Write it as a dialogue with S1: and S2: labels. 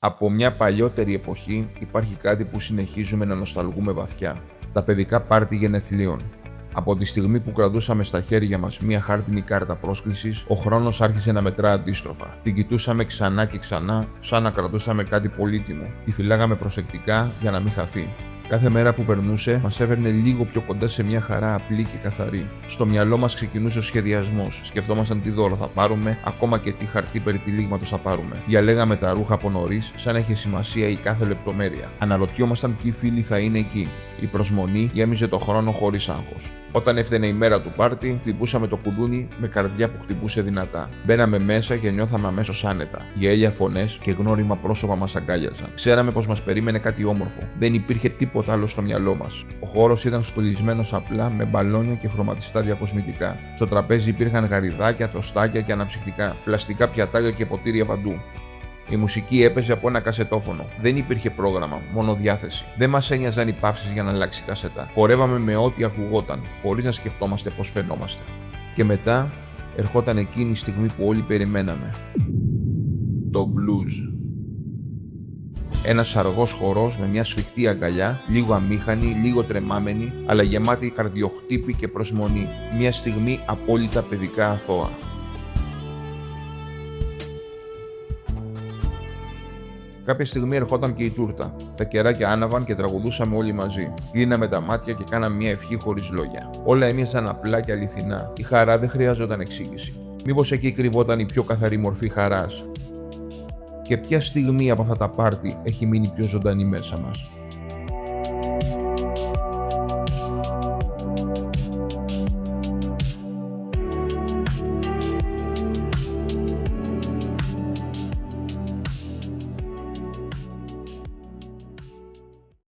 S1: Από μια παλιότερη εποχή υπάρχει κάτι που συνεχίζουμε να νοσταλγούμε βαθιά. Τα παιδικά πάρτι γενεθλίων. Από τη στιγμή που κρατούσαμε στα χέρια μας μια χάρτινη κάρτα πρόσκλησης, ο χρόνος άρχισε να μετρά αντίστροφα. Την κοιτούσαμε ξανά και ξανά, σαν να κρατούσαμε κάτι πολύτιμο. Τη φυλάγαμε προσεκτικά για να μην χαθεί. Κάθε μέρα που περνούσε, μας έφερνε λίγο πιο κοντά σε μια χαρά απλή και καθαρή. Στο μυαλό μας ξεκινούσε ο σχεδιασμός. Σκεφτόμασταν τι δώρο θα πάρουμε, ακόμα και τι χαρτί περιτυλίγματος θα πάρουμε. Διαλέγαμε τα ρούχα από νωρίς, σαν να είχε σημασία η κάθε λεπτομέρεια. Αναρωτιόμασταν ποιοι φίλοι θα είναι εκεί. Η προσμονή γέμιζε το χρόνο χωρίς άγχος. Όταν έφτανε η μέρα του πάρτι, χτυπούσαμε το κουδούνι με καρδιά που χτυπούσε δυνατά. Μπαίναμε μέσα και νιώθαμε αμέσως άνετα. Γέλια, φωνές και γνώριμα πρόσωπα μας αγκάλιαζαν. Ξέραμε πως μας περίμενε κάτι όμορφο. Δεν υπήρχε τίποτα άλλο στο μυαλό μας. Ο χώρος ήταν στολισμένος απλά με μπαλόνια και χρωματιστά διακοσμητικά. Στο τραπέζι υπήρχαν γαριδάκια, τοστάκια και αναψυκτικά, πλαστικά πιατάκια και ποτήρια παντού. Η μουσική έπαιζε από ένα κασετόφωνο. Δεν υπήρχε πρόγραμμα, μόνο διάθεση. Δεν μας ένοιαζαν οι παύσεις για να αλλάξει κασέτα. Χορεύαμε με ό,τι ακουγόταν, χωρίς να σκεφτόμαστε πώς φαινόμαστε. Και μετά ερχόταν εκείνη η στιγμή που όλοι περιμέναμε. Το blues. Ένας αργός χορός με μια σφιχτή αγκαλιά, λίγο αμήχανη, λίγο τρεμάμενη, αλλά γεμάτη καρδιοχτύπη και προσμονή. Μια στιγμή απόλυτα παιδικά αθώα. Κάποια στιγμή ερχόταν και η τούρτα. Τα κεράκια άναβαν και τραγουδούσαμε όλοι μαζί. Κλείναμε τα μάτια και κάναμε μια ευχή χωρίς λόγια. Όλα έμοιαζαν απλά και αληθινά. Η χαρά δεν χρειάζονταν εξήγηση. Μήπως εκεί κρυβόταν η πιο καθαρή μορφή χαράς? Και ποια στιγμή από αυτά τα πάρτι έχει μείνει πιο ζωντανή μέσα μας?